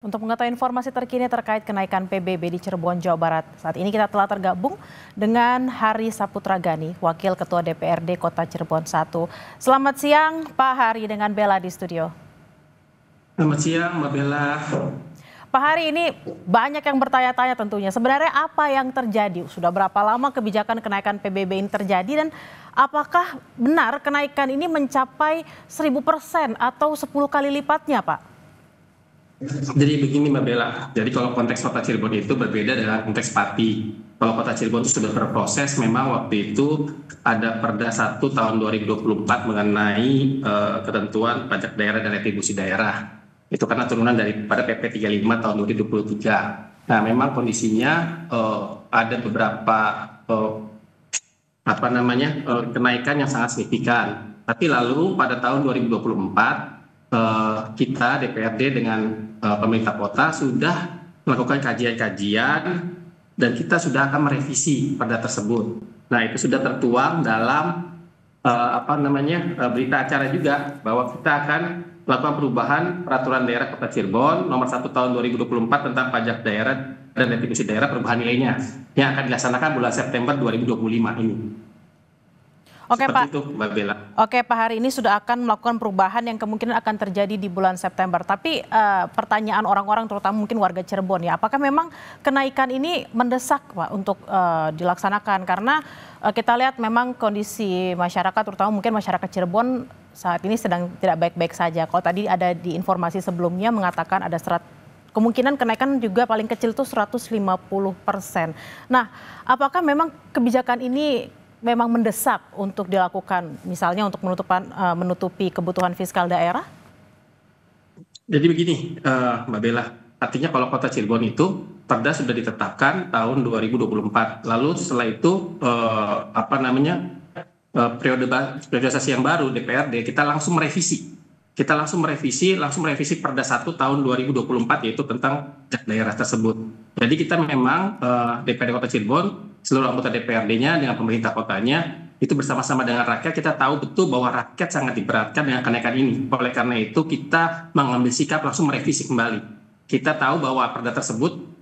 Untuk mengetahui informasi terkini terkait kenaikan PBB di Cirebon, Jawa Barat, saat ini kita telah tergabung dengan Hari Saputra Gani, Wakil Ketua DPRD Kota Cirebon 1. Selamat siang Pak Hari dengan Bella di studio. Selamat siang Mbak Bella. Pak Hari, ini banyak yang bertanya-tanya tentunya, sebenarnya apa yang terjadi? Sudah berapa lama kebijakan kenaikan PBB ini terjadi dan apakah benar kenaikan ini mencapai 1000% atau 10 kali lipatnya Pak? Jadi begini Mbak Bella, jadi kalau konteks Kota Cirebon itu berbeda dengan konteks Pati. Kalau Kota Cirebon itu sudah berproses, memang waktu itu ada Perda 1 tahun 2024 mengenai ketentuan pajak daerah dan retribusi daerah. Itu karena turunan daripada PP 35 tahun 2023. Nah, memang kondisinya ada beberapa kenaikan yang sangat signifikan. Tapi lalu pada tahun 2024 kita DPRD dengan pemerintah kota sudah melakukan kajian-kajian dan kita sudah akan merevisi perda tersebut. Nah, itu sudah tertuang dalam berita acara juga bahwa kita akan melakukan perubahan peraturan daerah Kota Cirebon nomor 1 tahun 2024 tentang pajak daerah dan retribusi daerah perubahan nilainya yang akan dilaksanakan bulan September 2025 ini. Oke Pak. Itu, Mbak Bella. Oke Pak, hari ini sudah akan melakukan perubahan yang kemungkinan akan terjadi di bulan September. Tapi pertanyaan orang-orang terutama mungkin warga Cirebon ya, apakah memang kenaikan ini mendesak Pak untuk dilaksanakan? Karena kita lihat memang kondisi masyarakat terutama mungkin masyarakat Cirebon saat ini sedang tidak baik-baik saja. Kalau tadi ada di informasi sebelumnya mengatakan ada kemungkinan kenaikan juga paling kecil itu 150%. Nah, apakah memang kebijakan ini memang mendesak untuk dilakukan, misalnya untuk menutupi kebutuhan fiskal daerah? Jadi begini, Mbak Bella, artinya kalau Kota Cirebon itu perda sudah ditetapkan tahun 2024. Lalu setelah itu periodisasi yang baru DPRD kita langsung merevisi. Langsung merevisi Perda 1 tahun 2024 yaitu tentang pajak daerah tersebut. Jadi kita memang DPRD Kota Cirebon, seluruh anggota DPRD-nya dengan pemerintah kotanya itu bersama-sama dengan rakyat, kita tahu betul bahwa rakyat sangat diberatkan dengan kenaikan ini. Oleh karena itu kita mengambil sikap langsung merevisi kembali. Kita tahu bahwa perda tersebut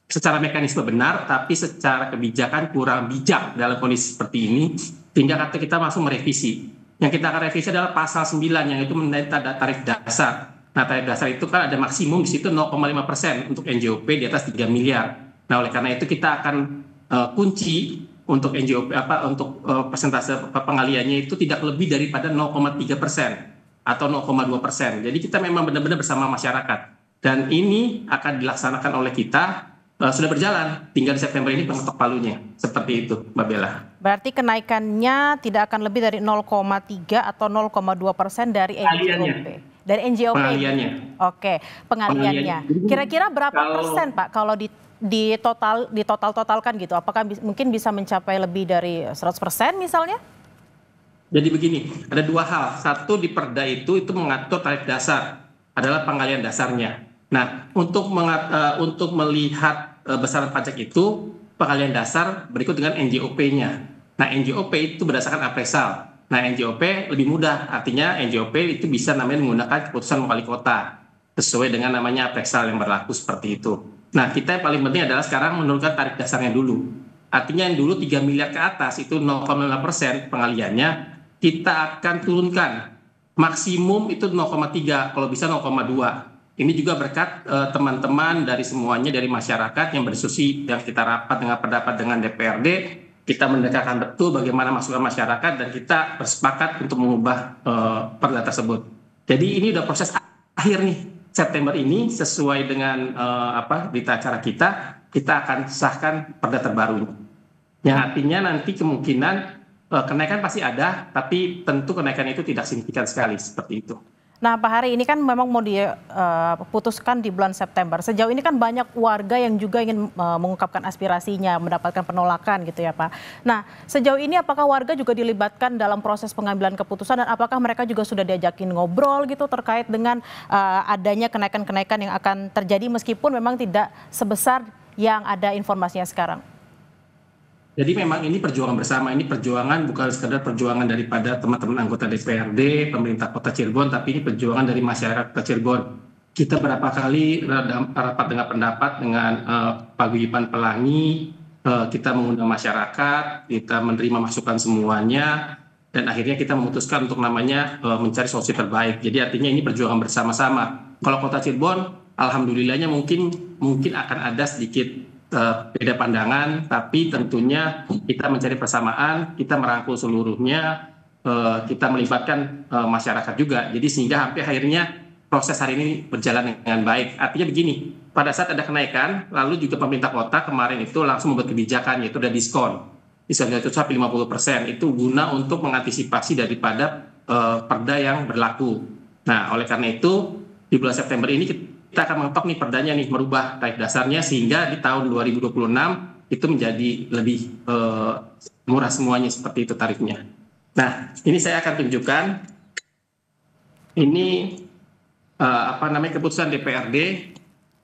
secara mekanisme benar, tapi secara kebijakan kurang bijak dalam kondisi seperti ini, sehingga kita langsung merevisi. Yang kita akan revisi adalah pasal 9 yang itu mengenai tarif dasar. Nah, tarif dasar itu kan ada maksimum di situ 0,5% untuk NJOP di atas 3 miliar. Nah, oleh karena itu kita akan kunci untuk NJOP untuk persentase pengaliannya itu tidak lebih daripada 0,3% atau 0,2%. Jadi kita memang benar-benar bersama masyarakat. Dan ini akan dilaksanakan oleh kita sudah berjalan, tinggal di September ini pengetok palunya. Seperti itu, Mbak Bella. Berarti kenaikannya tidak akan lebih dari 0,3 atau 0,2% dari NJOP. Dari NJOP. Pengaliannya. Oke, pengaliannya. Kira-kira berapa persen Pak kalau totalkan gitu? Apakah mungkin bisa mencapai lebih dari 100% misalnya? Jadi begini, ada dua hal. Satu, di perda itu mengatur tarif dasar adalah pengalian dasarnya. Nah, untuk melihat besaran pajak itu pengalian dasar berikut dengan NJOP-nya. Nah, NJOP itu berdasarkan appraisal. Nah, NJOP lebih mudah, artinya NJOP itu bisa menggunakan keputusan wali kota sesuai dengan namanya appraisal yang berlaku seperti itu. Nah, kita yang paling penting adalah sekarang menurunkan tarif dasarnya dulu. Artinya yang dulu 3 miliar ke atas itu 0,5% pengaliannya, kita akan turunkan maksimum itu 0,3, kalau bisa 0,2. Ini juga berkat teman-teman dari semuanya, dari masyarakat yang berdiskusi, yang kita rapat dengan pendapat dengan DPRD, kita mendekatkan betul bagaimana masukan masyarakat dan kita bersepakat untuk mengubah perda tersebut. Jadi ini udah proses akhir nih, September ini sesuai dengan berita acara kita akan sahkan perda terbaru. Yang artinya nanti kemungkinan kenaikan pasti ada, tapi tentu kenaikan itu tidak signifikan sekali seperti itu. Nah Pak Hari, ini kan memang mau diputuskan di bulan September. Sejauh ini kan banyak warga yang juga ingin mengungkapkan aspirasinya, mendapatkan penolakan gitu ya Pak. Nah sejauh ini apakah warga juga dilibatkan dalam proses pengambilan keputusan dan apakah mereka juga sudah diajakin ngobrol gitu terkait dengan adanya kenaikan-kenaikan yang akan terjadi meskipun memang tidak sebesar yang ada informasinya sekarang? Jadi memang ini perjuangan bersama, ini perjuangan bukan sekedar perjuangan daripada teman-teman anggota DPRD, pemerintah Kota Cirebon, tapi ini perjuangan dari masyarakat Kota Cirebon. kita berapa kali rapat dengan pendapat dengan Paguyuban Pelangi, kita mengundang masyarakat, kita menerima masukan semuanya, dan akhirnya kita memutuskan untuk namanya mencari solusi terbaik. Jadi artinya ini perjuangan bersama-sama. Kalau Kota Cirebon, alhamdulillahnya mungkin akan ada sedikit beda pandangan, tapi tentunya kita mencari persamaan, kita merangkul seluruhnya, kita melibatkan masyarakat juga. Jadi sehingga hampir akhirnya proses hari ini berjalan dengan baik. Artinya begini, pada saat ada kenaikan, lalu juga pemerintah kota kemarin itu langsung membuat kebijakan, yaitu ada diskon. Diskon itu sampai 50%, itu guna untuk mengantisipasi daripada perda yang berlaku. Nah, oleh karena itu, di bulan September ini kita akan mengetok nih perdanya nih, merubah tarif dasarnya, sehingga di tahun 2026 itu menjadi lebih murah semuanya, seperti itu tarifnya. Nah, ini saya akan tunjukkan, ini keputusan DPRD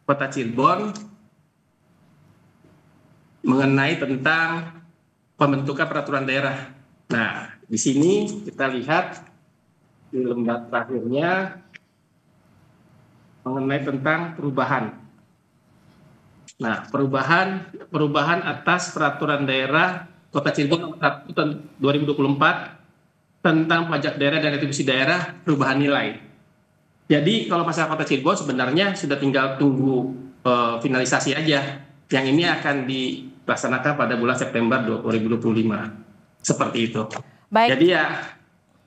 Kota Cirebon mengenai tentang pembentukan peraturan daerah. Nah, di sini kita lihat di lembar terakhirnya mengenai tentang perubahan. Nah, perubahan atas peraturan daerah Kota Cirebon nomor 1 tahun 2024 tentang pajak daerah dan retribusi daerah perubahan nilai. Jadi kalau masyarakat Kota Cirebon sebenarnya sudah tinggal tunggu finalisasi aja. Yang ini akan dilaksanakan pada bulan September 2025. Seperti itu. Baik. Jadi ya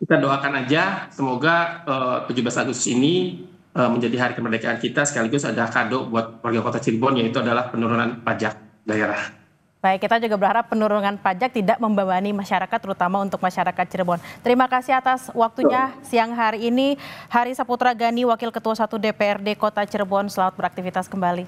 kita doakan aja semoga 17 Agustus ini menjadi hari kemerdekaan kita, sekaligus ada kado buat warga Kota Cirebon, yaitu adalah penurunan pajak daerah. Baik, kita juga berharap penurunan pajak tidak membebani masyarakat, terutama untuk masyarakat Cirebon. Terima kasih atas waktunya siang hari ini. Hari Saputra Gani, Wakil Ketua 1 DPRD Kota Cirebon, selamat beraktivitas kembali.